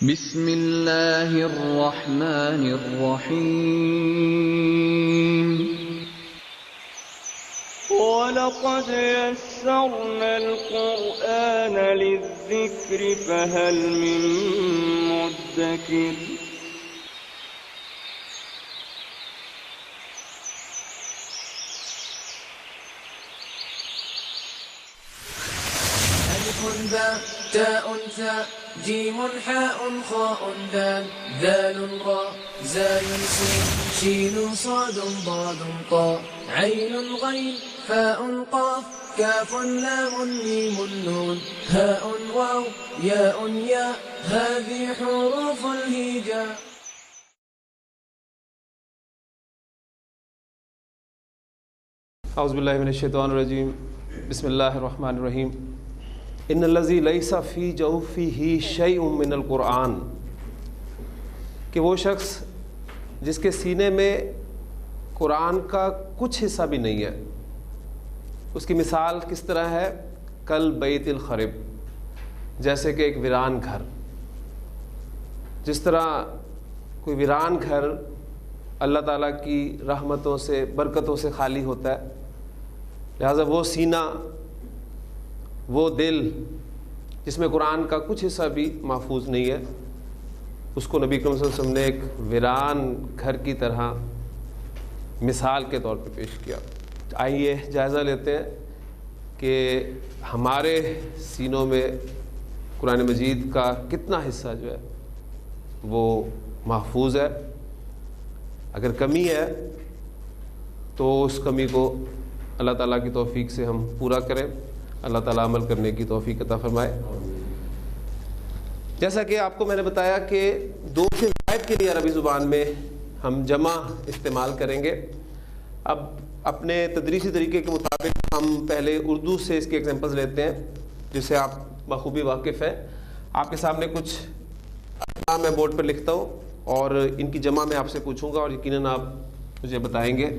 بسم اللہ الرحمن الرحیم وَلَقَدْ يَسَّرْنَا الْقُرْآنَ لِلذِّكْرِ فَهَلْ مِن مُّدَّكِرٍ ألف باء تاء ثاء جيم حاء خاء دال ذال راء زاي سين شين صاد ضاد طاء عين غين فاء قاف كاف لام ميم نون هاء واو ياء ياء هذه حروف الهجاء. اعوذ باللہ من الشیطان الرجیم بسم اللہ الرحمن الرحیم ان الذی لیس فی جوفہ شیء من القرآن، کہ وہ شخص جس کے سینے میں قرآن کا کچھ حصہ بھی نہیں ہے، اس کی مثال کس طرح ہے؟ کل بیت الخرب، جیسے کہ ایک ویران گھر. جس طرح کوئی ویران گھر اللہ تعالیٰ کی رحمتوں سے برکتوں سے خالی ہوتا ہے، لہٰذا وہ سینہ، وہ دل جس میں قرآن کا کچھ حصہ بھی محفوظ نہیں ہے، اس کو نبی کریم صلی اللہ علیہ وسلم نے ایک ویران گھر کی طرح مثال کے طور پہ پیش کیا. آئیے جائزہ لیتے ہیں کہ ہمارے سینوں میں قرآن مجید کا کتنا حصہ جو ہے وہ محفوظ ہے. اگر کمی ہے تو اس کمی کو اللہ تعالیٰ کی توفیق سے ہم پورا کریں. اللہ تعالیٰ عمل کرنے کی توفیق عطا فرمائے. جیسا کہ آپ کو میں نے بتایا کہ دو سے زائد کے لیے عربی زبان میں ہم جمع استعمال کریں گے. اب اپنے تدریسی طریقے کے مطابق ہم پہلے اردو سے اس کے ایگزامپلز لیتے ہیں جس سے آپ بخوبی واقف ہیں. آپ کے سامنے کچھ اسماء میں بورڈ پر لکھتا ہوں اور ان کی جمع میں آپ سے پوچھوں گا اور یقیناً آپ مجھے بتائیں گے.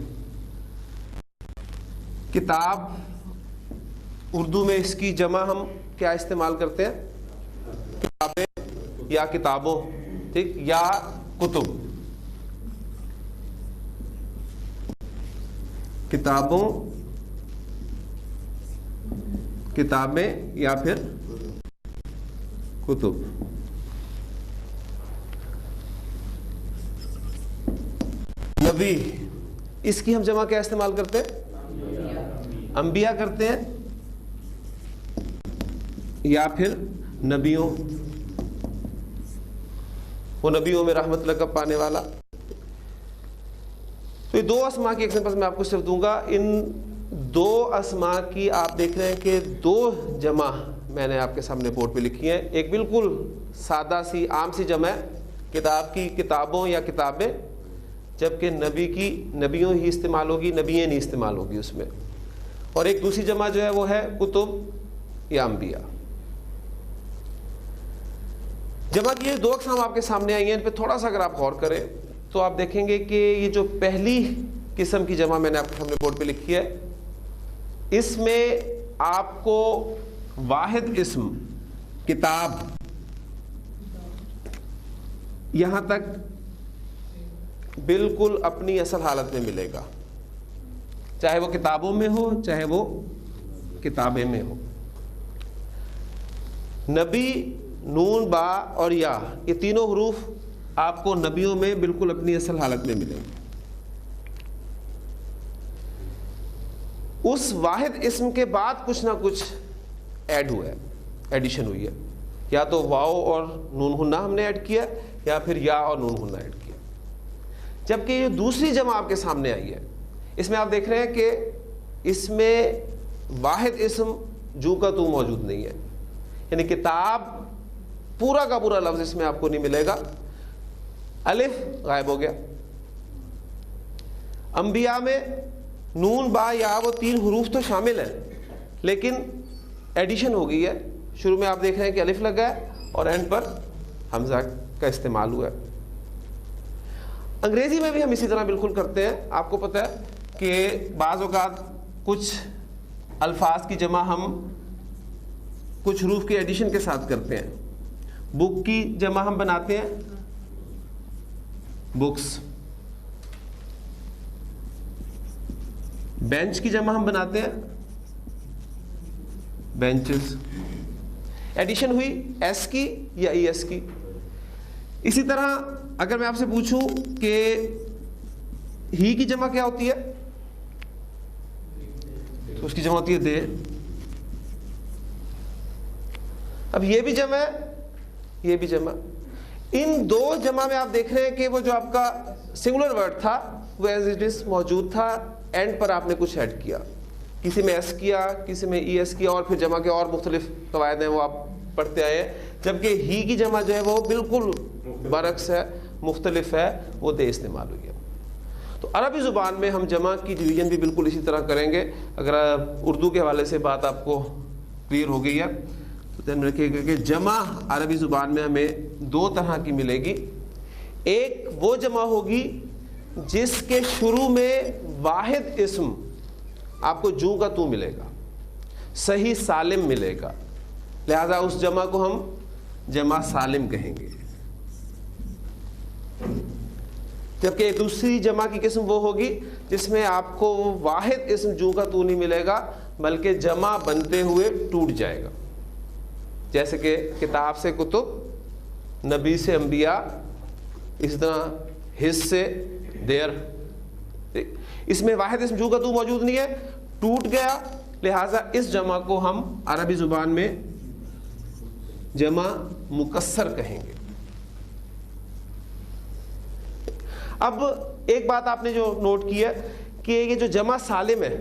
کتاب، اردو میں اس کی جمع ہم کیا استعمال کرتے ہیں؟ کتابیں یا کتابوں، ٹھیک، یا کتب. کتابوں، کتابیں یا پھر کتب. نبی، اس کی ہم جمع کیا استعمال کرتے ہیں؟ انبیاء کرتے ہیں یا پھر نبیوں، وہ نبیوں میں رحمت لقب پانے والا. تو یہ دو اسماء کی ایگزامپل میں آپ کو صرف دوں گا. ان دو اسماء کی آپ دیکھ رہے ہیں کہ دو جمع میں نے آپ کے سامنے بورڈ پہ لکھی ہیں. ایک بالکل سادہ سی عام سی جمع ہے کتاب کی، کتابوں یا کتابیں، جبکہ نبی کی نبیوں ہی استعمال ہوگی، نبییں نہیں استعمال ہوگی اس میں. اور ایک دوسری جمع جو ہے وہ ہے کتب یا انبیاء. جمع کی یہ دو اقسام آپ کے سامنے آئی ہیں. ان پہ تھوڑا سا اگر آپ غور کریں تو آپ دیکھیں گے کہ یہ جو پہلی قسم کی جمع میں نے آپ کے سامنے بورڈ پہ لکھی ہے، اس میں آپ کو واحد اسم کتاب یہاں تک بالکل اپنی اصل حالت میں ملے گا، چاہے وہ کتابوں میں ہو چاہے وہ کتابیں میں ہو. نبی، نون، با اور یا، یہ تینوں حروف آپ کو نبیوں میں بالکل اپنی اصل حالت میں ملیں گے. اس واحد اسم کے بعد کچھ نہ کچھ ایڈ ہوا ہے، ایڈیشن ہوئی ہے. یا تو واو اور نون ہنہ ہم نے ایڈ کیا یا پھر یا اور نون ہنہ ایڈ کیا. جبکہ یہ دوسری جمع آپ کے سامنے آئی ہے، اس میں آپ دیکھ رہے ہیں کہ اس میں واحد اسم جو کا تو موجود نہیں ہے. یعنی کتاب پورا کا پورا لفظ اس میں آپ کو نہیں ملے گا. الف غائب ہو گیا. انبیاء میں نون، با، یا، وہ تین حروف تو شامل ہیں لیکن ایڈیشن ہو گئی ہے. شروع میں آپ دیکھ رہے ہیں کہ الف لگا ہے اور اینڈ پر حمزہ کا استعمال ہوا ہے. انگریزی میں بھی ہم اسی طرح بالکل کرتے ہیں. آپ کو پتہ ہے کہ بعض اوقات کچھ الفاظ کی جمع ہم کچھ حروف کے ایڈیشن کے ساتھ کرتے ہیں. بک کی جمع ہم بناتے ہیں بکس. بینچ کی جمع ہم بناتے ہیں بینچز. ایڈیشن ہوئی ایس کی یا ای ایس کی. اسی طرح اگر میں آپ سے پوچھوں کہ ہی کی جمع کیا ہوتی ہے تو اس کی جمع ہوتی ہے دے. اب یہ بھی جمع ہے یہ بھی جمع. ان دو جمع میں آپ دیکھ رہے ہیں کہ وہ جو آپ کا سنگولر ورڈ تھا وہ ایز اٹ از موجود تھا, اینڈ پر آپ نے کچھ ایڈ کیا, کسی میں ایس کیا کسی میں ای ایس کیا, اور پھر جمع کے اور مختلف قواعد ہیں وہ آپ پڑھتے آئے ہیں. جبکہ ہی کی جمع جو ہے وہ بالکل برعکس ہے, مختلف ہے, وہ دے استعمال ہوئی ہے. تو عربی زبان میں ہم جمع کی ڈویژن بھی بالکل اسی طرح کریں گے. اگر اردو کے حوالے سے بات آپ کو کلیئر ہو گئی ہے تو دھیان میں رکھیے گا کہ جمع عربی زبان میں ہمیں دو طرح کی ملے گی. ایک وہ جمع ہوگی جس کے شروع میں واحد اسم آپ کو جو کا تو ملے گا, صحیح سالم ملے گا, لہذا اس جمع کو ہم جمع سالم کہیں گے. جبکہ دوسری جمع کی قسم وہ ہوگی جس میں آپ کو واحد اسم جو کا تو نہیں ملے گا بلکہ جمع بنتے ہوئے ٹوٹ جائے گا. جیسے کہ کتاب سے کتب, نبی سے انبیاء, اسی طرح حص سے دیر. اس میں واحد اسم جو کا تو موجود نہیں ہے, ٹوٹ گیا, لہٰذا اس جمع کو ہم عربی زبان میں جمع مکسر کہیں گے. اب ایک بات آپ نے جو نوٹ کی ہے کہ یہ جو جمع سالم ہے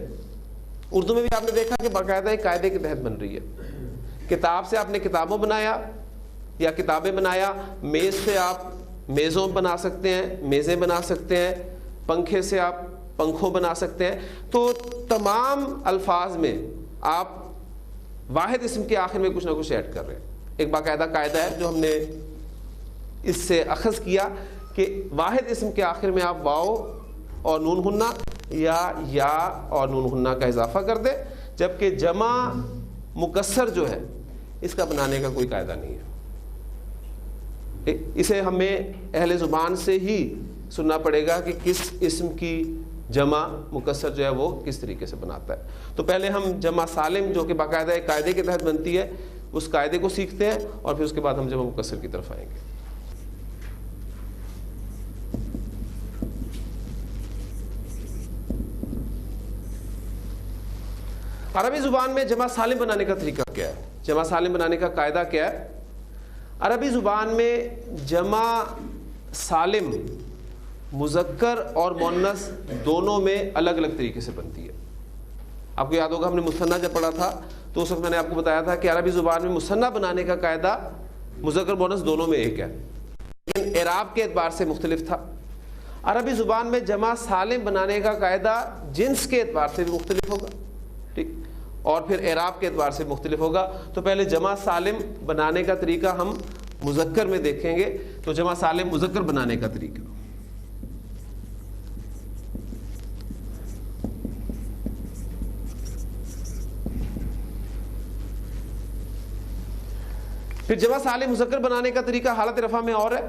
اردو میں بھی آپ نے دیکھا کہ باقاعدہ ایک قاعدے کے تحت بن رہی ہے. کتاب سے آپ نے کتابوں بنایا یا کتابیں بنایا, میز سے آپ میزوں بنا سکتے ہیں, میزیں بنا سکتے ہیں, پنکھے سے آپ پنکھوں بنا سکتے ہیں. تو تمام الفاظ میں آپ واحد اسم کے آخر میں کچھ نہ کچھ ایڈ کر رہے ہیں. ایک باقاعدہ قاعدہ ہے جو ہم نے اس سے اخذ کیا کہ واحد اسم کے آخر میں آپ واو اور نون ہنہ یا اور نون ہنہ کا اضافہ کر دیں, جبکہ جمع مکسر جو ہے اس کا بنانے کا کوئی قاعدہ نہیں ہے. اسے ہمیں اہل زبان سے ہی سننا پڑے گا کہ کس اسم کی جمع مکسر جو ہے وہ کس طریقے سے بناتا ہے. تو پہلے ہم جمع سالم جو کہ باقاعدہ ایک قاعدے کے تحت بنتی ہے اس قاعدے کو سیکھتے ہیں, اور پھر اس کے بعد ہم جمع مکسر کی طرف آئیں گے. عربی زبان میں جمع سالم بنانے کا طریقہ کیا ہے, جمع سالم بنانے کا قاعدہ کیا ہے؟ عربی زبان میں جمع سالم مذکر اور مؤنث دونوں میں الگ الگ طریقے سے بنتی ہے. آپ کو یاد ہوگا ہم نے مثنیٰ جب پڑھا تھا تو اس وقت میں نے آپ کو بتایا تھا کہ عربی زبان میں مثنیٰ بنانے کا قاعدہ مذکر مؤنث دونوں میں ایک ہے, لیکن اعراب کے اعتبار سے مختلف تھا. عربی زبان میں جمع سالم بنانے کا قاعدہ جنس کے اعتبار سے بھی مختلف ہوگا, ٹھیک, اور پھر اعراب کے اعتبار سے مختلف ہوگا. تو پہلے جمع سالم بنانے کا طریقہ ہم مذکر میں دیکھیں گے. تو جمع سالم مذکر بنانے کا طریقہ, پھر جمع سالم مذکر بنانے کا طریقہ حالت رفع میں اور ہے,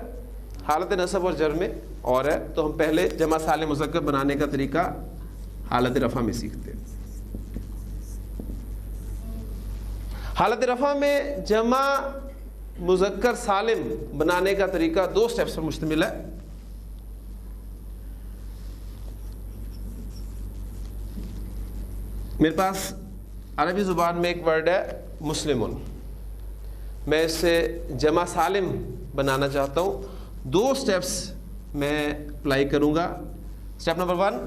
حالت نصب اور جر میں اور ہے. تو ہم پہلے جمع سالم مذکر بنانے کا طریقہ حالت رفع میں سیکھتے ہیں. حالت رفع میں جمع مذکر سالم بنانے کا طریقہ دو سٹیپس پر مشتمل ہے. میرے پاس عربی زبان میں ایک ورڈ ہے مسلمون, میں اس سے جمع سالم بنانا چاہتا ہوں. دو سٹیپس میں اپلائی کروں گا. سٹیپ نمبر 1,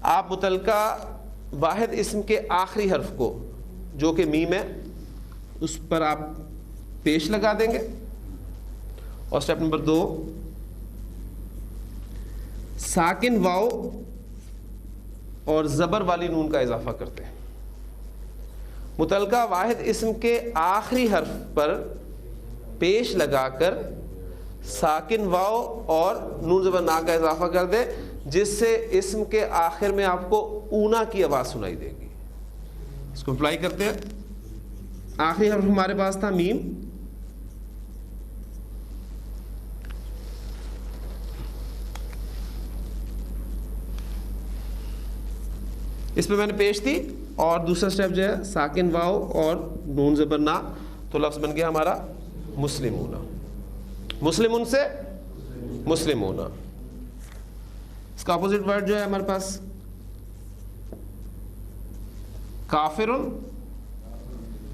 آپ متعلقہ واحد اسم کے آخری حرف کو جو کہ میم ہے اس پر آپ پیش لگا دیں گے. اور سٹیپ نمبر 2, ساکن واو اور زبر والی نون کا اضافہ کرتے ہیں. متعلقہ واحد اسم کے آخری حرف پر پیش لگا کر ساکن واو اور نون زبر نا کا اضافہ کر دے, جس سے اسم کے آخر میں آپ کو اونا کی آواز سنائی دے گی. اس کو اپلائی کرتے ہیں. آخری حرف ہمارے پاس تھا میم, اس پہ میں نے پیش دی. اور دوسرا سٹیپ جو ہے ساکن واو اور نون زبر نا, تو لفظ بن گیا ہمارا مسلمون. مسلمون سے مسلمون. اس کا اپوزٹ ورڈ جو ہے ہمارے پاس کافرن.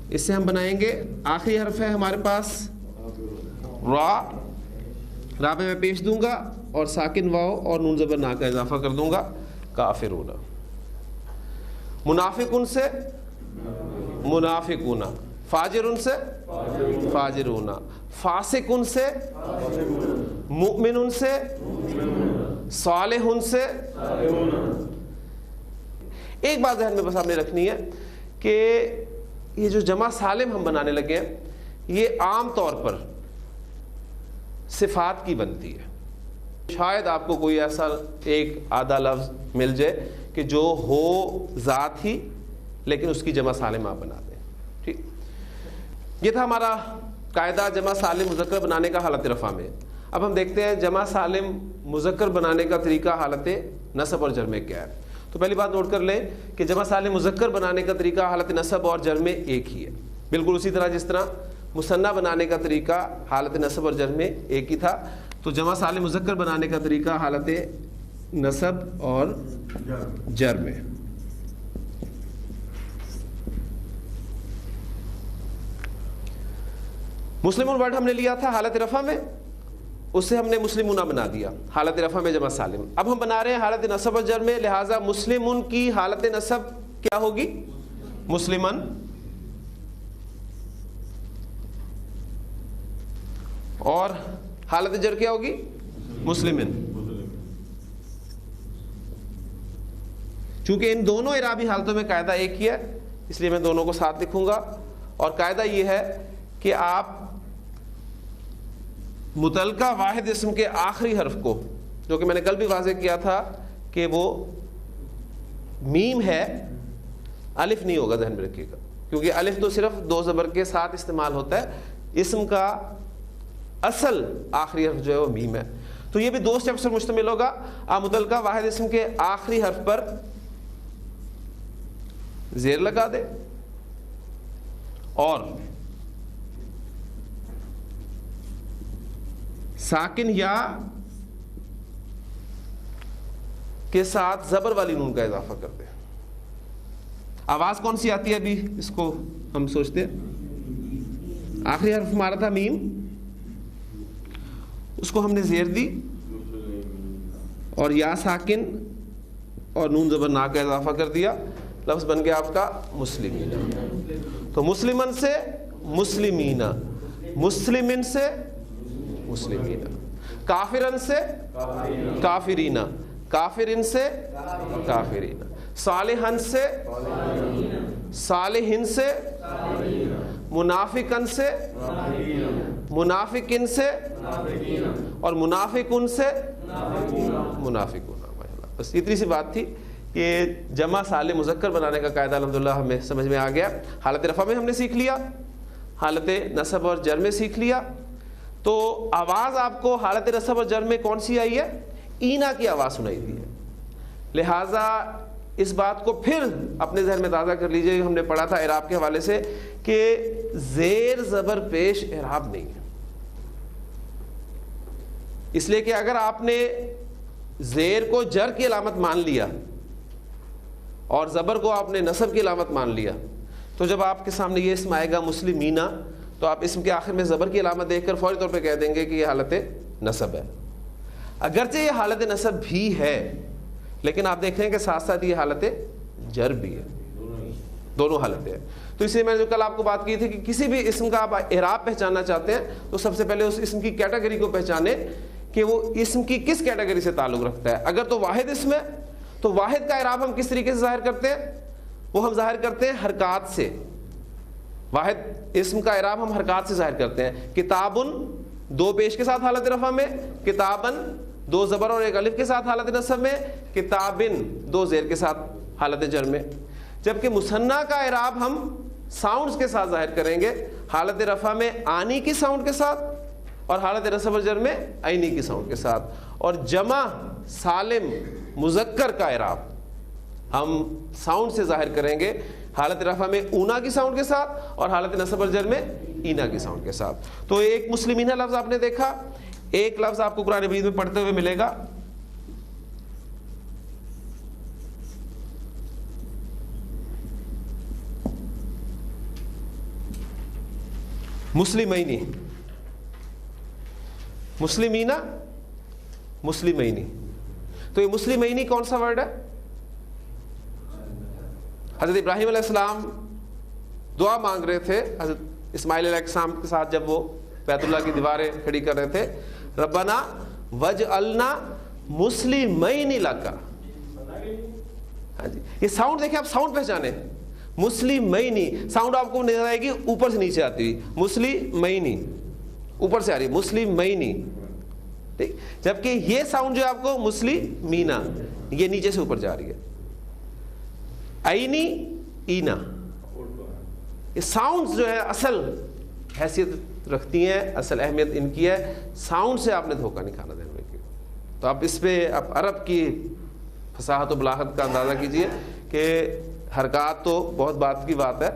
اس سے ہم بنائیں گے, آخری حرف ہے ہمارے پاس را. را پہ میں پیش دوں گا اور ساکن واو اور نون زبر نا کا اضافہ کر دوں گا, کافرون. منافقون سے منافقون. فاجرون سے فاجرون. فاسقون سے مؤمنون سے صالحون سے. ایک بات ذہن میں بس آپ نے رکھنی ہے کہ یہ جو جمع سالم ہم بنانے لگے ہیں یہ عام طور پر صفات کی بنتی ہے. شاید آپ کو کوئی ایسا ایک آدھا لفظ مل جائے کہ جو ہو ذات ہی لیکن اس کی جمع سالم آپ بنا دیں. ٹھیک, یہ تھا ہمارا قاعدہ جمع سالم مذکر بنانے کا حالت رفع میں. اب ہم دیکھتے ہیں جمع سالم مذکر بنانے کا طریقہ حالت نصب اور جر میں کیا ہے. تو پہلی بات نوٹ کر لیں کہ جمع سالم مذکر بنانے کا طریقہ حالت نصب اور جر میں ایک ہی ہے, بالکل اسی طرح جس طرح مثنیٰ بنانے کا طریقہ حالت نصب اور جر میں ایک ہی تھا. تو جمع سالم مذکر بنانے کا طریقہ حالت نصب اور جر میں. مسلمون ورڈ ہم نے لیا تھا حالت رفع میں, اس سے ہم نے مسلمون بنا دیا حالت رفع میں جمع سالم. اب ہم بنا رہے ہیں حالت نصب اور جر میں, لہٰذا مسلمون کی حالت نصب کیا ہوگی؟ مسلمن. اور حالت جر کیا ہوگی؟ مسلمن. چونکہ ان دونوں اعرابی حالتوں میں قاعدہ ایک ہی ہے اس لیے میں دونوں کو ساتھ لکھوں گا. اور قاعدہ یہ ہے کہ آپ متعلقہ واحد اسم کے آخری حرف کو, جو کہ میں نے کل بھی واضح کیا تھا کہ وہ میم ہے, الف نہیں ہوگا, ذہن میں رکھیے گا, کیونکہ الف تو صرف دو زبر کے ساتھ استعمال ہوتا ہے. اسم کا اصل آخری حرف جو ہے وہ میم ہے. تو یہ بھی دو سٹیپس پر مشتمل ہوگا. آپ متعلقہ واحد اسم کے آخری حرف پر زیر لگا دے اور ساکن یا کے ساتھ زبر والی نون کا اضافہ کر دیں. آواز کون سی آتی ہے ابھی اس کو ہم سوچتے ہیں. آخری حرف ہمارا تھا میم, اس کو ہم نے زیر دی اور یا ساکن اور نون زبر نا کا اضافہ کر دیا, لفظ بن گیا آپ کا مسلمین. تو مسلمن سے مسلمین, مسلمین سے مسلمین, کافرن سے کافرین, کافرین سے کافرین, صالحن سے صالحین سے, منافقن سے منافقین سے, اور منافقن سے منافقون. بس اتنی سی بات تھی کہ جمع سالم مذکر بنانے کا قاعدہ الحمدللہ ہمیں سمجھ میں آ گیا. حالت رفع میں ہم نے سیکھ لیا, حالت نصب اور جر میں سیکھ لیا. تو آواز آپ کو حالت نصب اور جر میں کون سی آئی ہے؟ اینا کی آواز سنائی دی ہے. لہٰذا اس بات کو پھر اپنے ذہن میں تازہ کر لیجئے. ہم نے پڑھا تھا اعراب کے حوالے سے کہ زیر زبر پیش اعراب نہیں ہے, اس لیے کہ اگر آپ نے زیر کو جر کی علامت مان لیا اور زبر کو آپ نے نصب کی علامت مان لیا, تو جب آپ کے سامنے یہ اسم آئے گا مسلمینا, تو آپ اسم کے آخر میں زبر کی علامت دیکھ کر فوری طور پہ کہہ دیں گے کہ یہ حالت نصب ہے. اگرچہ یہ حالت نصب بھی ہے لیکن آپ دیکھ رہے ہیں کہ ساتھ ساتھ یہ حالت جر بھی ہے, دونوں حالتیں ہیں. تو اس لیے میں نے جو کل آپ کو بات کی تھی کہ کسی بھی اسم کا آپ اعراب پہچاننا چاہتے ہیں تو سب سے پہلے اس اسم کی کیٹیگری کو پہچانیں کہ وہ اسم کی کس کیٹیگری سے تعلق رکھتا ہے. اگر تو واحد اسم ہے تو واحد کا اعراب ہم کس طریقے سے ظاہر کرتے ہیں؟ وہ ہم ظاہر کرتے ہیں حرکات سے. واحد اسم کا اعراب ہم حرکات سے ظاہر کرتے ہیں. کتابن دو پیش کے ساتھ حالت رفع میں, کتابن دو زبر اور ایک الف کے ساتھ حالت نصب میں, کتابن دو زیر کے ساتھ حالت جر میں. جبکہ مثنیٰ کا اعراب ہم ساؤنڈز کے ساتھ ظاہر کریں گے, حالت رفع میں آنی کی ساؤنڈ کے ساتھ اور حالت نصب اور جر میں عینی کی ساؤنڈ کے ساتھ. اور جمع سالم مذکر کا اعراب ہم ساؤنڈ سے ظاہر کریں گے، حالت رفع میں اونا کی ساؤنڈ کے ساتھ اور حالت نصب اور جر میں اینا کی ساؤنڈ کے ساتھ. تو ایک مسلمینہ لفظ آپ نے دیکھا، ایک لفظ آپ کو قرآن مجید میں پڑھتے ہوئے ملے گا مسلمینی، مسلمینہ، مسلمینی. تو یہ مسلمینی کون سا ورڈ ہے؟ حضرت ابراہیم علیہ السلام دعا مانگ رہے تھے حضرت اسماعیل علیہ السلام کے ساتھ جب وہ بیت اللہ کی دیواریں کھڑی کر رہے تھے، ربنا وجعلنا مسلمین لک. ہاں جی، یہ ساؤنڈ دیکھیں آپ، ساؤنڈ پہچانے، مسلمینی ساؤنڈ آپ کو نظر آئے گی اوپر سے نیچے آتی ہوئی، مسلمینی اوپر سے آ رہی ہے، مسلمینی. ٹھیک، جبکہ یہ ساؤنڈ جو آپ کو مسلمینا، یہ نیچے سے اوپر جا رہی ہے. عینی، اینا، یہ ساؤنڈ جو ہے اصل حیثیت رکھتی ہیں، اصل اہمیت ان کی ہے. ساؤنڈ سے آپ نے دھوکہ نہیں کھانا دینے کی. تو آپ اس پہ آپ عرب کی فصاحت و بلاغت کا اندازہ کیجئے کہ حرکات تو بہت بات کی بات ہے.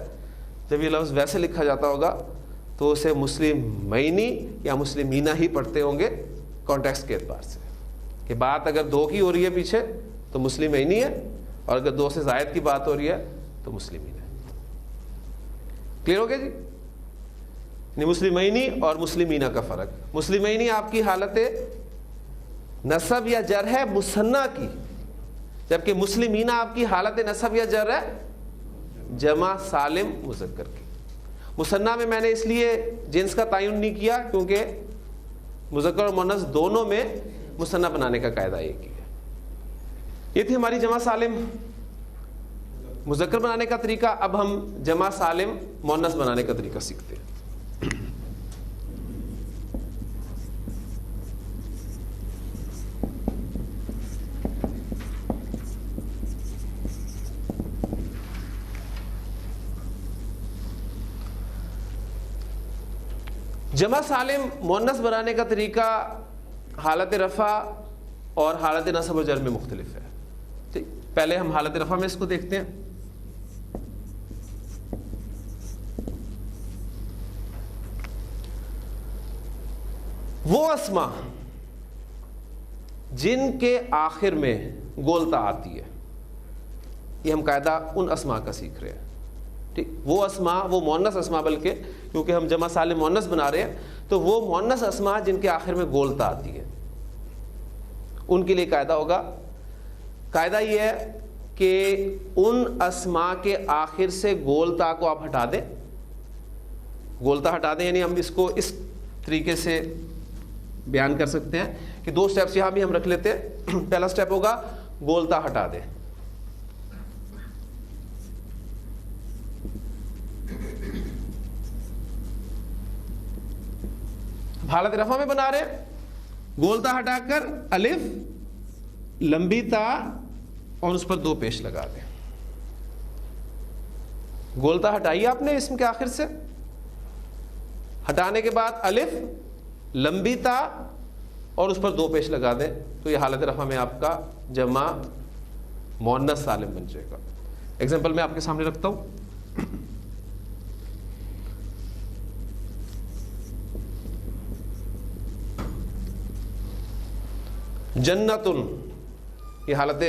جب یہ لفظ ویسے لکھا جاتا ہوگا تو اسے مسلمینی یا مسلمینہ ہی پڑھتے ہوں گے کانٹیکسٹ کے اعتبار سے، کہ بات اگر دو کی ہو رہی ہے پیچھے تو مسلمینی ہے، اور اگر دو سے زائد کی بات ہو رہی ہے تو مسلمین ہے. کلیئر ہو گیا جی؟ یعنی مسلمینی اور مسلمینہ کا فرق. مسلمینی آپ کی حالت نصب یا جر ہے مثنیٰ کی، جبکہ مسلمینہ آپ کی حالت نصب یا جر ہے جمع سالم مذکر کی. مثنیٰ میں میں نے اس لیے جنس کا تعین نہیں کیا کیونکہ مذکر اور مؤنث دونوں میں مثنیٰ بنانے کا قاعدہ ایک ہی ہے. یہ تھی ہماری جمع سالم مذکر بنانے کا طریقہ. اب ہم جمع سالم مؤنث بنانے کا طریقہ سیکھتے ہیں. جمع سالم مؤنث بنانے کا طریقہ حالت رفع اور حالت نصب و جر میں مختلف ہے. ٹھیک، پہلے ہم حالت رفع میں اس کو دیکھتے ہیں. وہ اسما جن کے آخر میں گولتا آتی ہے، یہ ہم قاعدہ ان اسما کا سیکھ رہے ہیں. ٹھیک، وہ اسما، وہ مؤنث اسما، بلکہ کیونکہ ہم جمع سالم مؤنث بنا رہے ہیں تو وہ مؤنث اسما جن کے آخر میں گولتا آتی ہے ان کے لیے قاعدہ ہوگا. قاعدہ یہ ہے کہ ان اسما کے آخر سے گولتا کو آپ ہٹا دیں. گولتا ہٹا دیں یعنی ہم اس کو اس طریقے سے بیان کر سکتے ہیں کہ دو سٹیپس یہاں بھی ہم رکھ لیتے ہیں. پہلا سٹیپ ہوگا گولتا ہٹا دیں. حالت رفع میں بنا رہے ہیں، گولتا ہٹا کر الف لمبی تا اور اس پر دو پیش لگا دیں. گولتا ہٹائی آپ نے اسم کے آخر سے، ہٹانے کے بعد الف لمبی تا اور اس پر دو پیش لگا دیں تو یہ حالت رفع میں آپ کا جمع مؤنث سالم بن جائے گا. ایگزامپل میں آپ کے سامنے رکھتا ہوں. جنتن، یہ حالت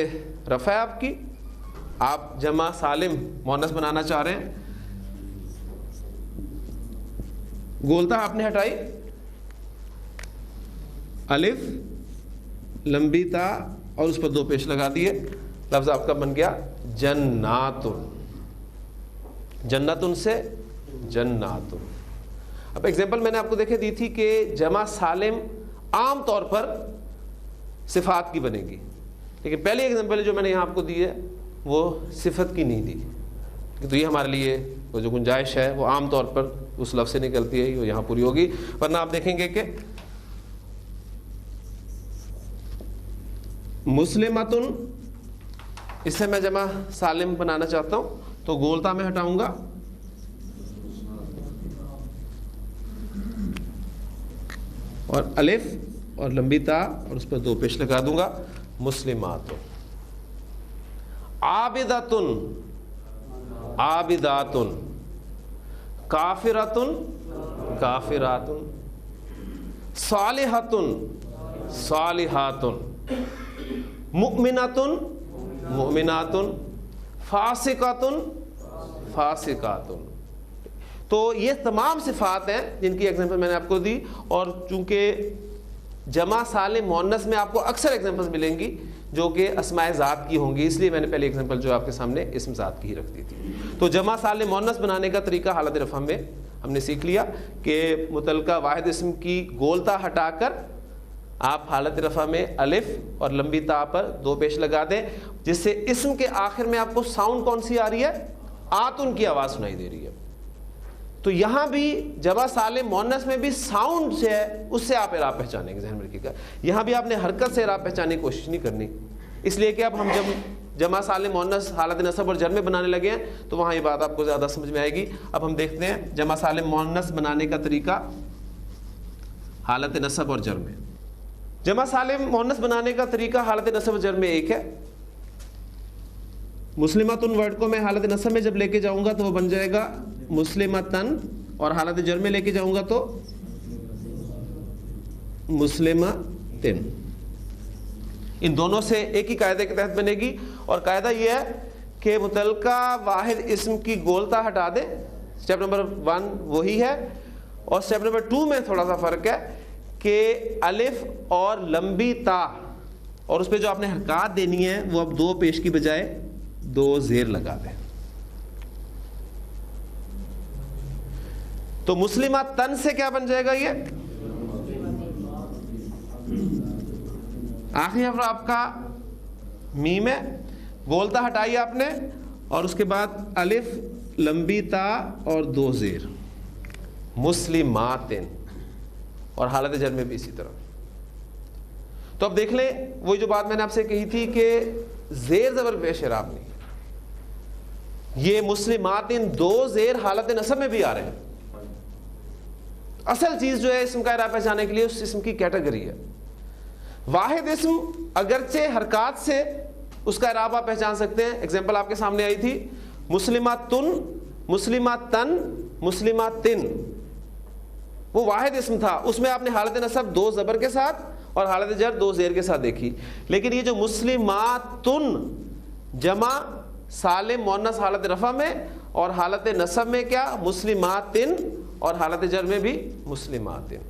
رفع ہے آپ کی، آپ جمع سالم مؤنث بنانا چاہ رہے ہیں. گولتا آپ نے ہٹائی، الف لمبی تا اور اس پر دو پیش لگا دیے، لفظ آپ کا بن گیا جناتن. جنتن سے جناتن. اب ایگزامپل میں نے آپ کو دیکھے دی تھی کہ جمع سالم عام طور پر صفات کی بنے گی، لیکن پہلی ایگزامپل جو میں نے یہاں آپ کو دی ہے وہ صفت کی نہیں دی. تو یہ ہمارے لیے وہ جو گنجائش ہے وہ عام طور پر اس لفظ سے نکلتی ہے، وہ یہاں پوری ہوگی. ورنہ آپ دیکھیں گے کہ مسلمتن، اس سے میں جمع سالم بنانا چاہتا ہوں تو گولتا میں ہٹاؤں گا، اور الف اور لمبی تا اور اس پر دو پیش لگا دوں گا، مسلمات. عابدۃ عابدات، کافرۃ کافرات، صالحۃ صالحات، مؤمنۃ مؤمنات، فاسقۃ فاسقات۔ تو یہ تمام صفات ہیں جن کی ایگزامپل میں نے آپ کو دی، اور چونکہ جمع سالم مؤنث میں آپ کو اکثر ایگزامپلز ملیں گی جو کہ اسماء ذات کی ہوں گی، اس لیے میں نے پہلی ایگزامپل جو آپ کے سامنے اسم ذات کی ہی رکھ دی تھی۔ تو جمع سالم مؤنث بنانے کا طریقہ حالت رفع میں ہم نے سیکھ لیا کہ متعلقہ واحد اسم کی گولتا ہٹا کر آپ حالت رفع میں الف اور لمبی تا پر دو پیش لگا دیں، جس سے اسم کے آخر میں آپ کو ساؤنڈ کون سی آ رہی ہے؟ آتن کی آواز سنائی دے رہی ہے۔ تو یہاں بھی جمع سالم مؤنث میں بھی ساؤنڈ سے ہے، اس سے آپ اعراب پہچانیں گے، ذہن میں رکھیے گا۔ یہاں بھی آپ نے حرکت سے اعراب پہچاننے کی کوشش نہیں کرنی، اس لیے کہ اب ہم جب جمع سالم مؤنث حالت نصب اور جر میں بنانے لگے ہیں تو وہاں یہ بات آپ کو زیادہ سمجھ میں آئے گی۔ اب ہم دیکھتے ہیں جمع سالم مؤنث بنانے کا طریقہ حالت نصب اور جر میں۔ جمع سالم مؤنث بنانے کا طریقہ حالت نصب اور جر میں ایک ہے۔ مسلمتن ورڈ کو میں حالت نصب میں جب لے کے جاؤں گا تو وہ بن جائے گا مسلمتن، اور حالت جر میں لے کے جاؤں گا تو مسلمتن۔ ان دونوں سے ایک ہی قاعدے کے تحت بنے گی، اور قاعدہ یہ ہے کہ متعلقہ واحد اسم کی گولتا ہٹا دیں۔ اسٹیپ نمبر 1 وہی ہے، اور اسٹیپ نمبر 2 میں تھوڑا سا فرق ہے کہ الف اور لمبی تا اور اس پہ جو آپ نے حرکات دینی ہے وہ اب دو پیش کی بجائے دو زیر لگا دیں۔ تو مسلمہ تن سے کیا بن جائے گا؟ یہ آخری حرف آپ کا میم ہے، گولتا ہٹائی آپ نے، اور اس کے بعد الف لمبی تا اور دو زیر، مسلماتن، اور حالت جر میں بھی اسی طرح۔ تو اب دیکھ لیں وہی جو بات میں نے آپ سے کہی تھی کہ زیر زبر پیش اعراب نہیں، یہ مسلماتن دو زیر حالت نصب میں بھی آ رہے ہیں۔ اصل چیز جو ہے اسم کا اعراب پہچانے کے لیے اس اسم کی کیٹیگری ہے۔ واحد اسم اگرچہ حرکات سے اس کا اعراب آپ پہچان سکتے ہیں، ایگزامپل آپ کے سامنے آئی تھی مسلماتن، مسلماتن، مسلماتن، وہ واحد اسم تھا، اس میں آپ نے حالت نصب دو زبر کے ساتھ اور حالت جر دو زیر کے ساتھ دیکھی۔ لیکن یہ جو مسلماتن جمع سالم مؤنث حالت رفع میں اور حالت نصب میں کیا؟ مسلماتن، اور حالت جر میں بھی مسلماتن۔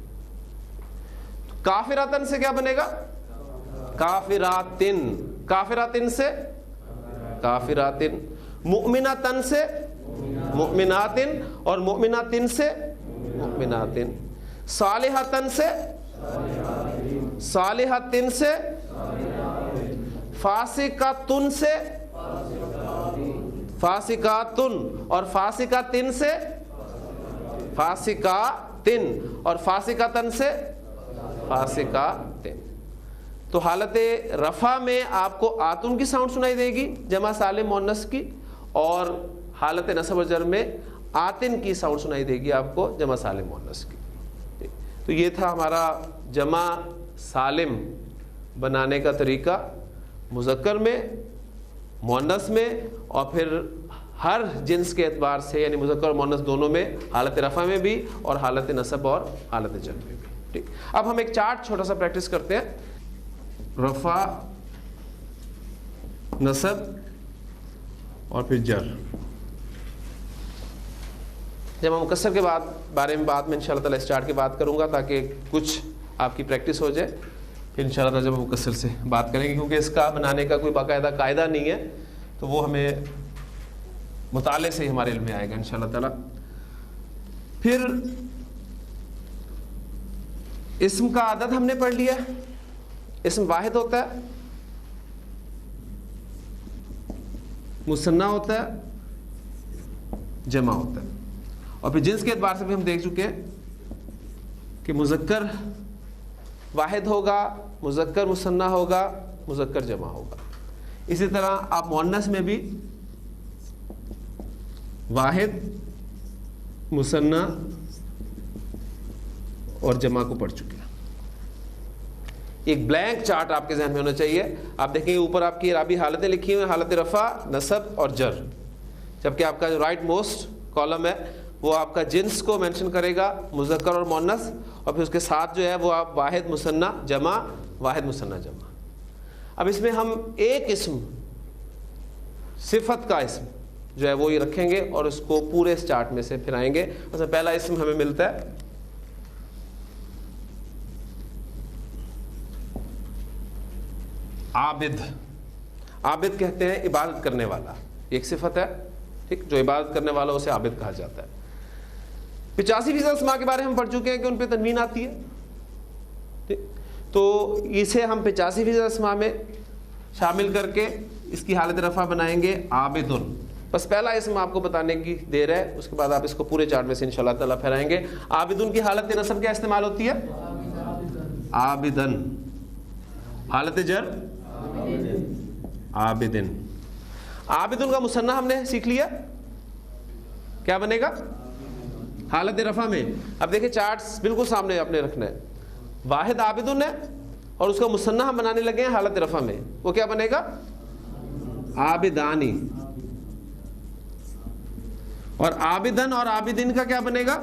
کافراتن سے کیا بنے گا؟ کافراتن، کافراتن سے کافراتن، مؤمناتن سے مؤمناتن، اور مؤمناتن سے مؤمناتن، صالحاتن سے صالحاتن سے، فاسقاتن سے فاسقاتن، اور فاسقاتن سے فاسقاتن، اور فاسقاتن سے فاسقاتن۔ تو حالت رفع میں آپ کو آتن کی ساؤنڈ سنائی دے گی جمع سالم مؤنث کی، اور حالت نصب و جر میں آتن کی ساؤنڈ سنائی دے گی آپ کو جمع سالم مؤنث کی۔ تو یہ تھا ہمارا جمع سالم بنانے کا طریقہ، مذکر میں، مؤنث میں، اور پھر ہر جنس کے اعتبار سے، یعنی مذکر اور مؤنث دونوں میں، حالت رفع میں بھی اور حالت نصب اور حالت جر میں بھی۔ ٹھیک، اب ہم ایک چارٹ چھوٹا سا پریکٹس کرتے ہیں، رفع، نصب اور پھر جر۔ جب ہم مکسر کے بارے میں بعد میں انشاءاللہ تعالی اس چارٹ کی بات کروں گا تاکہ کچھ آپ کی پریکٹس ہو جائے، پھر انشاءاللہ تعالی جب ہم مکسر سے بات کریں گے، کیونکہ اس کا بنانے کا کوئی باقاعدہ قاعدہ نہیں ہے، تو وہ ہمیں مطالعے سے ہی ہمارے علم میں آئے گا انشاءاللہ تعالی۔ پھر اسم کا عدد ہم نے پڑھ لیا، اسم واحد ہوتا ہے، مثنیٰ ہوتا ہے، جمع ہوتا ہے، اور پھر جنس کے اعتبار سے بھی ہم دیکھ چکے ہیں کہ مذکر واحد ہوگا، مذکر مثنیٰ ہوگا، مذکر جمع ہوگا۔ اسی طرح آپ مؤنث میں بھی واحد، مثنیٰ اور جمع کو پڑھ چکے ہیں۔ ایک بلینک چارٹ آپ کے ذہن میں ہونا چاہیے. آپ دیکھیں گے اوپر آپ کی اعرابی حالتیں لکھی ہوئی ہیں, حالت رفع, نصب اور جر, جبکہ آپ کا جو رائٹ موسٹ کالم ہے وہ آپ کا جنس کو مینشن کرے گا, مذکر اور مؤنث, اور پھر اس کے ساتھ جو ہے وہ آپ واحد مثنی جمع, واحد مثنی جمع. اب اس میں ہم ایک اسم, صفت کا اسم جو ہے وہ یہ رکھیں گے اور اس کو پورے اس چارٹ میں سے پھر آئیں گے. مثلا پہلا اسم ہمیں ملتا ہے عابد. عابد کہتے ہیں عبادت کرنے والا, ایک صفت ہے, ٹھیک, جو عبادت کرنے والا اسے عابد کہا جاتا ہے. 85% اسماء کے بارے میں ہم پڑھ چکے ہیں کہ ان پہ تنوین آتی ہے, ٹھیک, تو اسے ہم 85% اسماء میں شامل کر کے اس کی حالت رفع بنائیں گے عابدن. بس پہلا اسم آپ کو بتانے کی دیر ہے, اس کے بعد آپ اس کو پورے چارٹ میں سے انشاءاللہ تعالیٰ پھیرائیں گے. عابدن کی حالت نصب کیا استعمال ہوتی ہے؟ عابدن. حالت جر عابدن. عابدن کا مثنیٰ ہم نے سیکھ لیا, کیا بنے گا؟ حالت رفع میں. اب دیکھیں چارٹس بالکل سامنے آپ نے رکھنا ہے. واحد عابدن ہے اور اس کا مثنیٰ ہم بنانے لگے ہیں حالت رفع میں, وہ کیا بنے گا؟ عابدانی. اور عابدن اور عابدین کا کیا بنے گا؟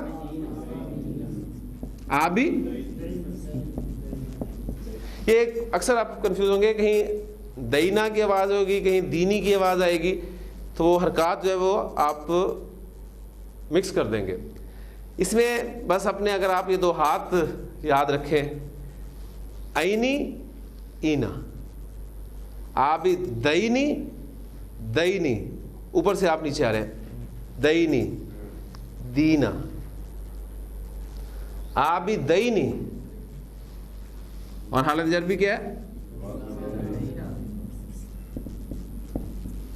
عابی. یہ ایک اکثر آپ کنفیوز ہوں گے, کہیں دینا کی آواز ہوگی, کہیں دینی کی آواز آئے گی, تو وہ حرکات جو ہے وہ آپ مکس کر دیں گے. اس میں بس اپنے اگر آپ یہ 2 ہاتھ یاد رکھیں, عینی اینا, عابدینی دینی, اوپر سے آپ نیچے آ رہے ہیں, دینی دینا, عابدینی, اور حالت جر بھی کیا ہے؟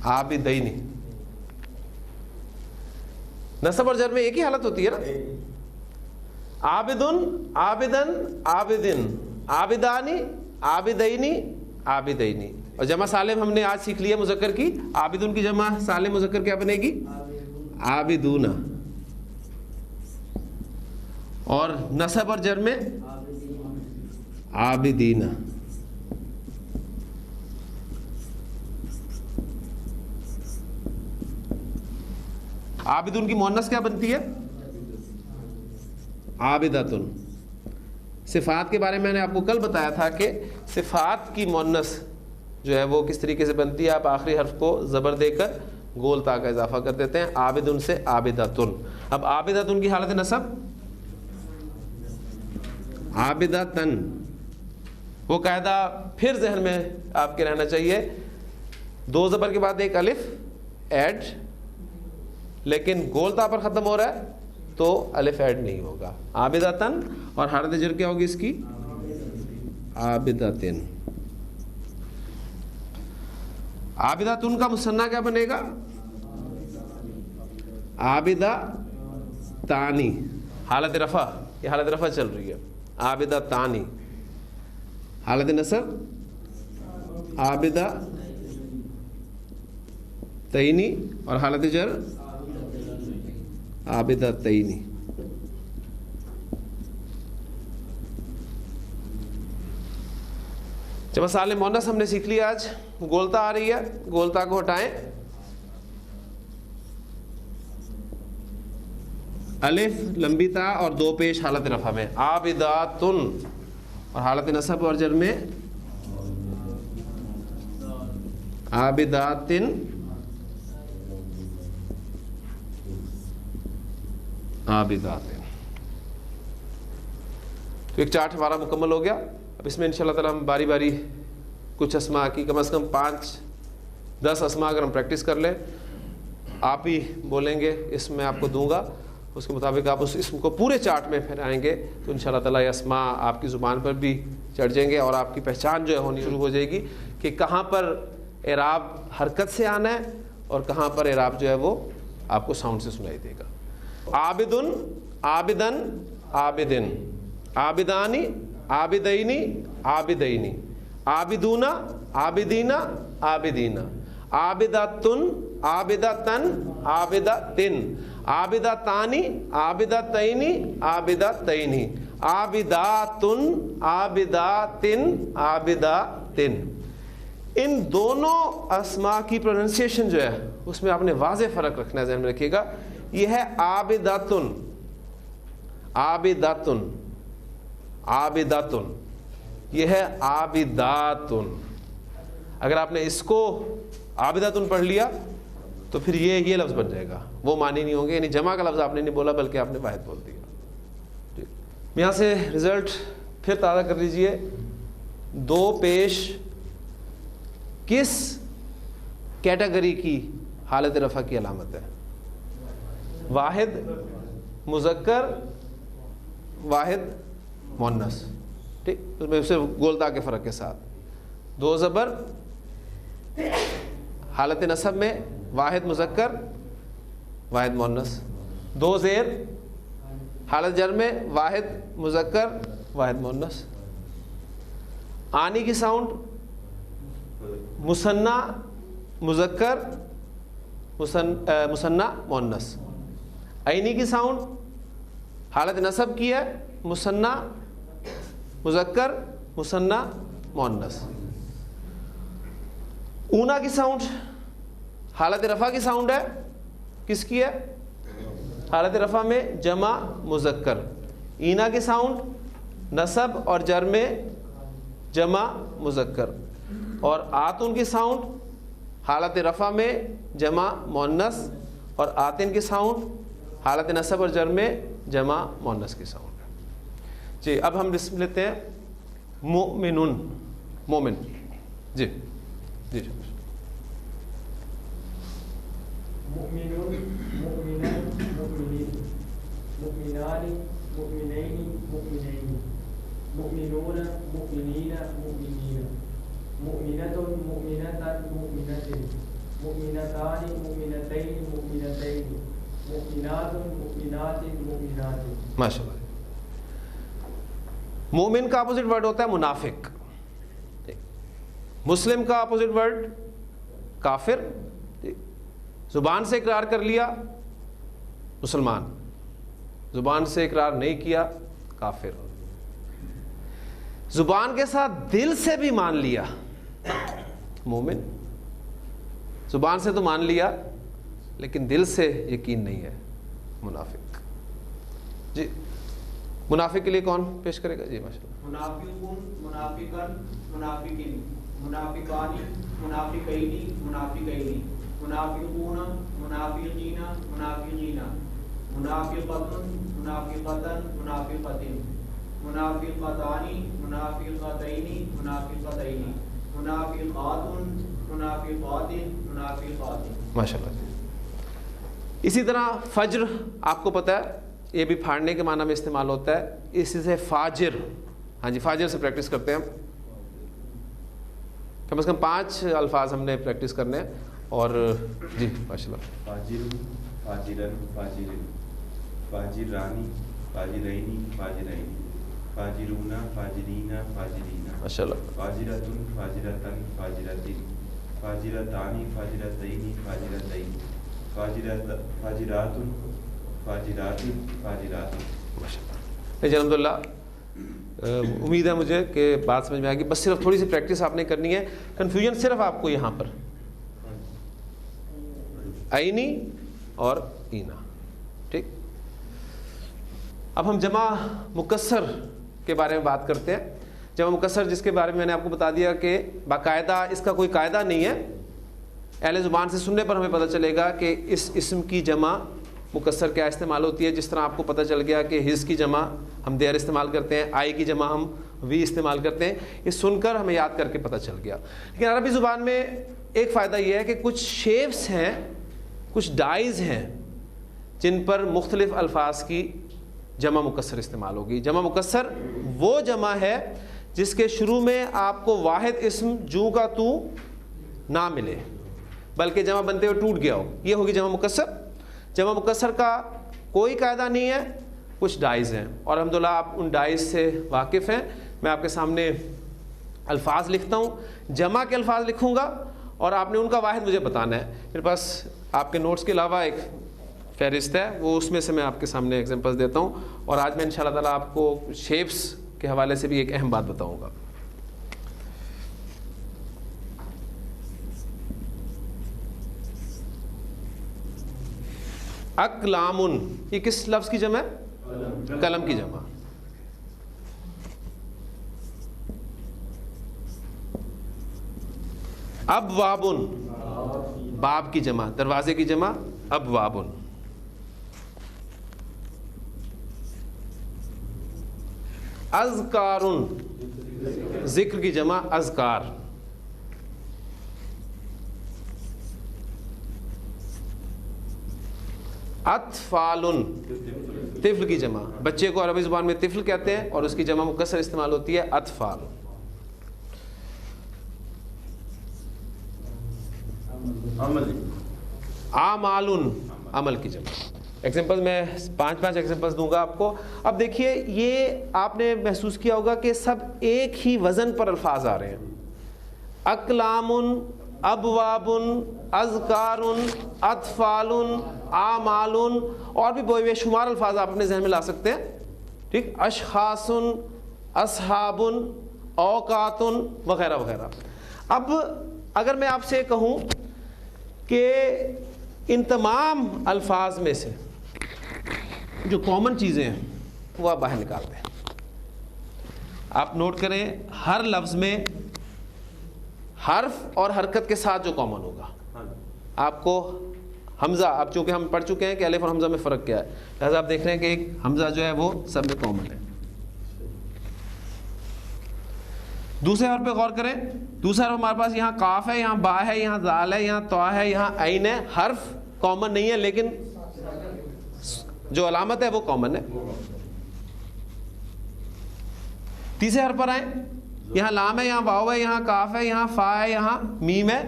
عابدینی. نصب اور جر میں ایک ہی حالت ہوتی ہے نا, عابدن, عابدن, عابدن, عابدانی, عابدینی, عابدینی. اور جمع سالم ہم نے آج سیکھ لیا مذکر کی, عابدن کی جمع سالم مذکر کیا بنے گی؟ عابدون. اور نصب اور جر میں عابدین. عابدون کی مؤنث کیا بنتی ہے؟ عابداتن. صفات کے بارے میں نے آپ کو کل بتایا تھا کہ صفات کی مؤنث جو ہے وہ کس طریقے سے بنتی ہے. آپ آخری حرف کو زبر دے کر گول تا کا اضافہ کر دیتے ہیں, عابدن سے عابداتن. اب عابداتن کی حالت نصب عابداتن. وہ قاعدہ پھر ذہن میں آپ کے رہنا چاہیے, 2 زبر کے بعد ایک الف ایڈ, لیکن گول تا پر ختم ہو رہا ہے تو الف ایڈ نہیں ہوگا. عابداتن. اور حالت جر کیا ہوگی اس کی؟ عابداتن. عابداتن کا مثنیٰ کیا بنے گا؟ عابدہ تانی. حالت رفع, یہ حالت رفع چل رہی ہے, عابدہ تانی. حالت نصب عابدہ تینی, اور حالت جر عابدہ تینی. جب سال مونس ہم نے سیکھ لیا. آج گولتا آ رہی ہے, گولتا کو ہٹائیں, الف لمبی تا اور 2 پیش حالت رفع میں, عابداتن. اور حالت نصب اور جر میں عابداتن, عابداتن. تو ایک چارٹ ہمارا مکمل ہو گیا. اب اس میں انشاءاللہ تعالی ہم باری باری کچھ اسماء کی کم از کم 5-10 اسماء اگر ہم پریکٹس کر لیں, آپ ہی بولیں گے اسم میں آپ کو دوں گا, اس کے مطابق آپ اس اسم کو پورے چارٹ میں پھیلائیں گے تو انشاءاللہ تعالی یہ اسماء آپ کی زبان پر بھی چڑھ جائیں گے اور آپ کی پہچان جو ہے ہونی شروع ہو جائے گی کہ کہاں پر اعراب حرکت سے آنا ہے اور کہاں پر اعراب جو ہے وہ آپ کو ساؤنڈ سے سنائی دے گا. عابدن, عابدن, عابدن, عابدانی, عابدینی, عابدینی, عابدون, عابدین, عابدین, عابداتن, عابداتن, عابداتن, عابداتانی عابداتینی عابداتینی عابداتن عابداتن عابداتن. ان دونوں اسماء کی پروننسیشن جو ہے اس میں آپ نے واضح فرق رکھنا ہے، ذہن میں رکھیے گا. یہ ہے عابداتن عابداتن عابداتن، یہ ہے عابداتن. اگر آپ نے اس کو عابداتن پڑھ لیا تو پھر یہ لفظ بن جائے گا، وہ معنی نہیں ہوں گے. یعنی جمع کا لفظ آپ نے نہیں بولا بلکہ آپ نے واحد بول دیا. یہاں سے رزلٹ پھر تازہ کر لیجئے. 2 پیش کس کیٹیگری کی حالت رفع کی علامت ہے؟ واحد مذکر، واحد مؤنث. ٹھیک، اس میں صرف گولتا کے فرق کے ساتھ. 2 زبر حالت نصب میں واحد مذکر واحد مؤنث. 2 زیر حالت جر میں واحد مذکر واحد مؤنث. آنی کی ساؤنڈ مثنی مذکر مثنی مؤنث. عینی کی ساؤنڈ حالت نصب کی ہے مثنی مذکر مثنی مؤنث. اونا کی ساؤنڈ حالت رفع کی ساؤنڈ ہے، کس کی ہے؟ حالت رفع میں جمع مذکر. اینا کی ساؤنڈ نصب اور جر میں جمع مذکر. اور آتن کی ساؤنڈ حالت رفع میں جمع مؤنث، اور آتن کی ساؤنڈ حالت نصب اور جر میں جمع مؤنث کی ساؤنڈ ہے. جی اب ہم لسٹ لیتے ہیں. مؤمنون مومن. جی جی مؤمنون مؤمنان مؤمنین مؤمنان مؤمنین مؤمنین مؤمنون مؤمنین مؤمنین مؤمنة مؤمنة مؤمنة مؤمنتان مؤمنتين مؤمنتين مؤمنات مؤمنات مؤمنات. ماشاء اللہ. مومن کا اپوزٹ ورڈ ہوتا ہے منافق. مسلم کا اپوزٹ ورڈ کافر. زبان سے اقرار کر لیا مسلمان، زبان سے اقرار نہیں کیا کافر. زبان کے ساتھ دل سے بھی مان لیا مومن. زبان سے تو مان لیا لیکن دل سے یقین نہیں ہے منافق. جی منافق کے لیے کون پیش کرے گا؟ جی ماشاء اللہ. منافقون منافقن منافقین منافقانی منافقینی منافقینی منافقون منافقین منافقین منافقتن منافقتن منافقتن منافقتانی منافقتینی منافقتینی منافقاتن منافقات منافقات. ماشاء اللہ. اسی طرح فجر آپ کو پتہ ہے یہ بھی پھاڑنے کے معنی میں استعمال ہوتا ہے. اسی سے فاجر. ہاں جی فاجر سے پریکٹس کرتے ہیں ہم. کم از کم 5 الفاظ ہم نے پریکٹس کرنے ہیں. اور جی ماشاء اللہ. فاجر فاجرن فاجرن فاجرانی فاجرینی فاجرینی فاجرون فاجرین فاجرین ماشاء اللہ. فاجرتن فاجرتن فاجرتن فاجرتانی فاجرتینی فاجرتین فاجراتن فاجراتن فاجراتن. ماشاء اللہ. جی الحمد للہ. امید ہے مجھے کہ بات سمجھ میں آئے گی. بس صرف تھوڑی سی پریکٹس آپ نے کرنی ہے. کنفیوژن صرف آپ کو یہاں پر عینی اور اینا. ٹھیک. اب ہم جمع مکسر کے بارے میں بات کرتے ہیں. جمع مکسر جس کے بارے میں نے آپ کو بتا دیا کہ باقاعدہ اس کا کوئی قاعدہ نہیں ہے. اہل زبان سے سننے پر ہمیں پتہ چلے گا کہ اس اسم کی جمع مکسر کیا استعمال ہوتی ہے. جس طرح آپ کو پتہ چل گیا کہ ہز کی جمع ہم دیر استعمال کرتے ہیں، آئی کی جمع ہم وی استعمال کرتے ہیں. یہ سن کر ہمیں یاد کر کے پتہ چل گیا. لیکن عربی زبان میں ایک فائدہ یہ ہے کہ کچھ شیپس ہیں، کچھ ڈائز ہیں جن پر مختلف الفاظ کی جمع مکسر استعمال ہوگی. جمع مکسر وہ جمع ہے جس کے شروع میں آپ کو واحد اسم جو کا تو نہ ملے بلکہ جمع بنتے ہوئے ٹوٹ گیا ہو. یہ ہوگی جمع مکسر. جمع مکسر کا کوئی قاعدہ نہیں ہے، کچھ ڈائز ہیں اور الحمدللہ آپ ان ڈائز سے واقف ہیں. میں آپ کے سامنے الفاظ لکھتا ہوں، جمع کے الفاظ لکھوں گا اور آپ نے ان کا واحد مجھے بتانا ہے. میرے پاس آپ کے نوٹس کے علاوہ ایک فہرست ہے، وہ اس میں سے میں آپ کے سامنے ایگزامپلس دیتا ہوں، اور آج میں انشاءاللہ تعالیٰ آپ کو شیپس کے حوالے سے بھی ایک اہم بات بتاؤں گا. اقلام، یہ کس لفظ کی جمع ہے؟ قلم کی جمع. ابواب، باب کی جمع، دروازے کی جمع ابواب. اذکار، ذکر کی جمع اذکار. اطفال، طفل کی جمع، بچے کو عربی زبان میں طفل کہتے ہیں اور اس کی جمع مکسر استعمال ہوتی ہے اطفال. اعمال، عمل کی جمع. ایگزامپل میں 5 ایگزامپلس دوں گا آپ کو. اب دیکھیے یہ آپ نے محسوس کیا ہوگا کہ سب ایک ہی وزن پر الفاظ آ رہے ہیں. اقلام، ابواب، اذکار، اطفال، اعمال، اور بھی بے شمار الفاظ آپ اپنے ذہن میں لا سکتے ہیں. ٹھیک، اشخاص، اصحاب، اوقات وغیرہ وغیرہ. اب اگر میں آپ سے کہوں کہ ان تمام الفاظ میں سے جو کامن چیزیں ہیں وہ آپ باہر نکالتے ہیں. آپ نوٹ کریں ہر لفظ میں حرف اور حرکت کے ساتھ جو کامن ہوگا. آپ کو حمزہ، اب چونکہ ہم پڑھ چکے ہیں کہ الف اور حمزہ میں فرق کیا ہے، لہٰذا آپ دیکھ رہے ہیں کہ ایک حمزہ جو ہے وہ سب میں کامن ہے. دوسرے حرف پہ غور کریں. دوسرا حرف ہمارے پاس یہاں قاف ہے، یہاں با ہے، یہاں ذال ہے، یہاں طا ہے، یہاں عین ہے. حرف کامن نہیں ہے لیکن جو علامت ہے وہ کامن ہے. تیسرے حرف پر آئیں، یہاں لام ہے، یہاں واو ہے، یہاں کاف ہے، یہاں فا ہے، یہاں میم ہے.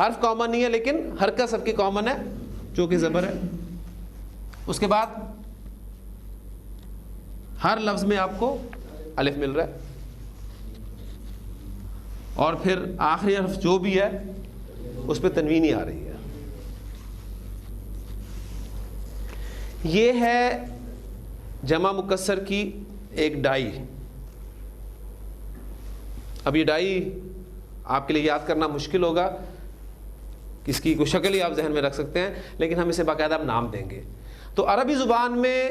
حرف کامن نہیں ہے لیکن حرکت سب کی کامن ہے جو کہ زبر ہے. اس کے بعد ہر لفظ میں آپ کو الف مل رہا ہے، اور پھر آخری حرف جو بھی ہے اس پہ تنوین ہی آ رہی ہے. یہ ہے جمع مکسر کی ایک ڈائی. اب یہ ڈائی آپ کے لیے یاد کرنا مشکل ہوگا، اس کی کوئی شکل ہی آپ ذہن میں رکھ سکتے ہیں، لیکن ہم اسے باقاعدہ اب نام دیں گے. تو عربی زبان میں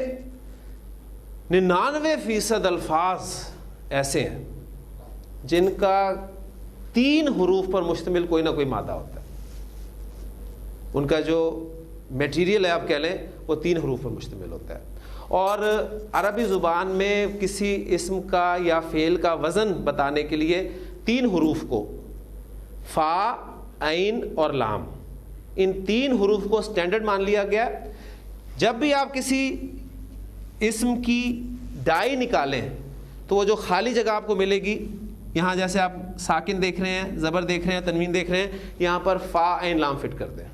99% الفاظ ایسے ہیں جن کا 3 حروف پر مشتمل کوئی نہ کوئی مادہ ہوتا ہے. ان کا جو میٹیریل ہے آپ کہہ لیں وہ 3 حروف پر مشتمل ہوتا ہے. اور عربی زبان میں کسی اسم کا یا فعل کا وزن بتانے کے لیے 3 حروف کو، فا، عین اور لام، ان 3 حروف کو سٹینڈرڈ مان لیا گیا. جب بھی آپ کسی اسم کی ڈائی نکالیں تو وہ جو خالی جگہ آپ کو ملے گی، یہاں جیسے آپ ساکن دیکھ رہے ہیں، زبر دیکھ رہے ہیں، تنوین دیکھ رہے ہیں، یہاں پر فا عین لام فٹ کر دیں،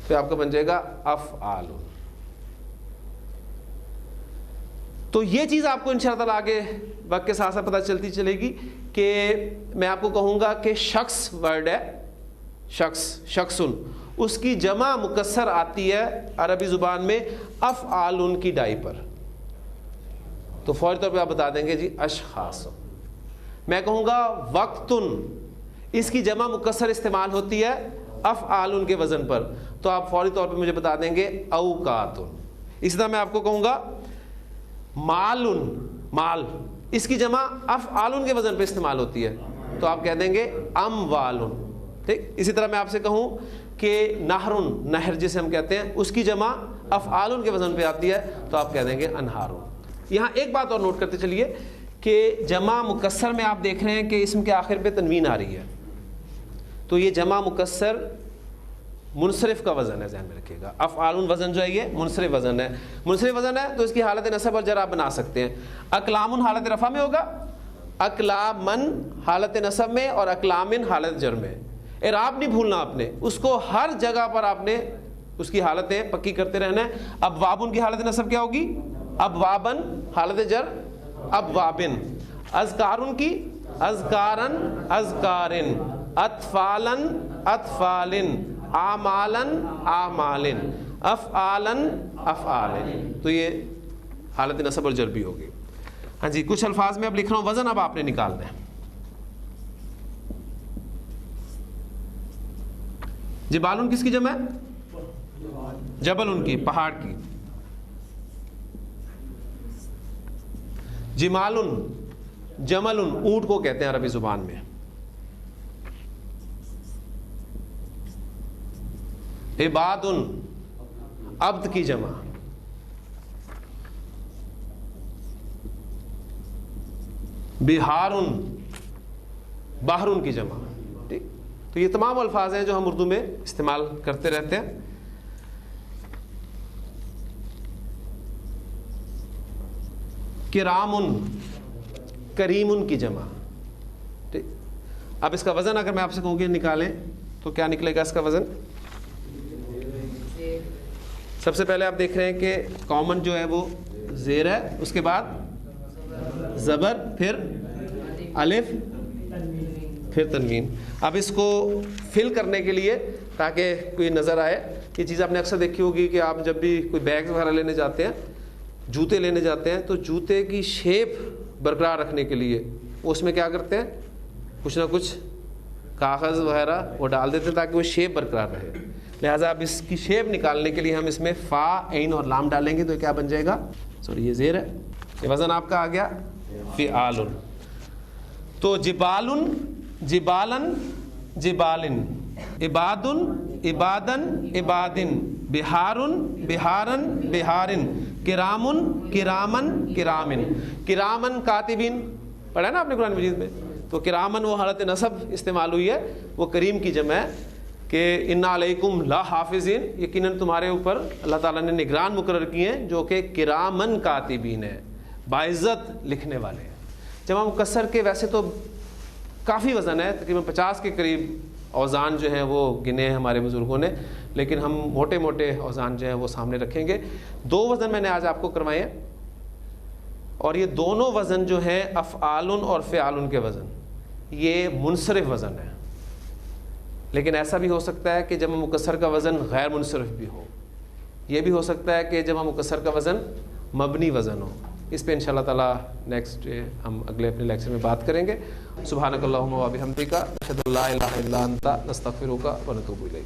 پھر آپ کا بن جائے گا افعال. تو یہ چیز آپ کو انشاءاللہ تعالیٰ آگے وقت کے ساتھ ساتھ پتہ چلتی چلے گی کہ میں آپ کو کہوں گا کہ شخص ورڈ ہے، شخصن، اس کی جمع مکسر آتی ہے عربی زبان میں افعال کی ڈائی پر. تو فوری طور پہ آپ بتا دیں گے جی اشخاص. میں کہوں گا وقتن، اس کی جمع مکسر استعمال ہوتی ہے افعال کے وزن پر، تو آپ فوری طور پہ مجھے بتا دیں گے اوقات. اسی طرح میں آپ کو کہوں گا مال، مال، اس کی جمع افعال کے وزن پہ استعمال ہوتی ہے، تو آپ کہہ دیں گے اموال. ٹھیک. اسی طرح میں آپ سے کہوں کہ نہر، نہر جسے ہم کہتے ہیں، اس کی جمع افعال کے وزن پہ آتی ہے، تو آپ کہہ دیں گے انہار. یہاں ایک بات اور نوٹ کرتے چلیے کہ جمع مکسر میں آپ دیکھ رہے ہیں کہ اسم کے آخر پہ تنوین آ رہی ہے، تو یہ جمع مکسر منصرف کا وزن ہے، ذہن میں رکھیے گا. افعال وزن جو ہے یہ منصرف وزن ہے. منصرف وزن ہے تو اس کی حالت نصب اور جر آپ بنا سکتے ہیں. اقلام حالت رفع میں ہوگا، اقلامن حالت نصب میں، اور اقلامن حالت جر میں. اعراب نہیں بھولنا آپ نے، اس کو ہر جگہ پر آپ نے اس کی حالتیں پکی کرتے رہنا ہے. ابوابن کی حالت نصب کیا ہوگی؟ ابوابن. حالت جر ابوابن. اذکارن کی اذکارن، اذکارن. اطفالن اطفالن، اعمالن اعمالن، افعالن افعالن. تو یہ حالت نصب اور جر بھی ہوگی. ہاں جی، کچھ الفاظ میں اب لکھ رہا ہوں، وزن اب آپ نے نکالنا ہے. جبالن کس کی جمع ہے؟ جبل ان کی، پہاڑ کی. جمالن، جملن اونٹ کو کہتے ہیں عربی زبان میں. عبادن عبد کی جمع. بہارن بحرن کی جمع. ٹھیک، تو یہ تمام الفاظ ہیں جو ہم اردو میں استعمال کرتے رہتے ہیں. کرامن کریمن کی جمع. ٹھیک، اب اس کا وزن اگر میں آپ سے کہوں گی نکالیں تو کیا نکلے گا اس کا وزن؟ سب سے پہلے آپ دیکھ رہے ہیں کہ کامن جو ہے وہ زیر ہے، اس کے بعد زبر، پھر الف، پھر تنوین. اب اس کو فل کرنے کے لیے تاکہ کوئی نظر آئے، یہ چیز آپ نے اکثر دیکھی ہوگی کہ آپ جب بھی کوئی بیگ وغیرہ لینے جاتے ہیں، جوتے لینے جاتے ہیں، تو جوتے کی شیپ برقرار رکھنے کے لیے اس میں کیا کرتے ہیں، کچھ نہ کچھ کاغذ وغیرہ وہ ڈال دیتے ہیں تاکہ وہ شیپ برقرار رہے. لہٰذا اب اس کی شیپ نکالنے کے لیے ہم اس میں فا، عین اور لام ڈالیں گے تو کیا بن جائے گا؟ سوری، یہ زیر ہے. یہ وزن آپ کا آ گیا فعالن. تو جبالن جبالن جبالن، عبادن عبادن عبادن، بہارن بہارن بہارن، کرامن کرامن کرامن. کرامن کاتبین پڑھا ہے نا آپ نے قرآن مجید میں، تو کرامن وہ حالت نصب استعمال ہوئی ہے، وہ کریم کی جمع ہے کہ انا علیکم لا حافظین، یقیناً تمہارے اوپر اللہ تعالیٰ نے نگران مقرر کیے ہیں جو کہ کرامن کاتبین ہیں، باعزت لکھنے والے ہیں. جمع مکسر کے ویسے تو کافی وزن ہے، تقریباً 50 کے قریب اوزان جو ہیں وہ گنے ہیں ہمارے بزرگوں نے، لیکن ہم موٹے موٹے اوزان جو ہیں وہ سامنے رکھیں گے. 2 وزن میں نے آج آپ کو کروائے ہیں، اور یہ دونوں وزن جو ہیں افعالن اور فعالن کے وزن، یہ منصرف وزن ہے. لیکن ایسا بھی ہو سکتا ہے کہ جمع مکسر کا وزن غیر منصرف بھی ہو، یہ بھی ہو سکتا ہے کہ جمع مکسر کا وزن مبنی وزن ہو. اس پہ انشاءاللہ تعالی نیکسٹ ہم اگلے اپنے لیکچر میں بات کریں گے. سبحانک اللہم و بحمدک، اشہد ان لا الہ الا انت، نستغفرک و نتوب الیک.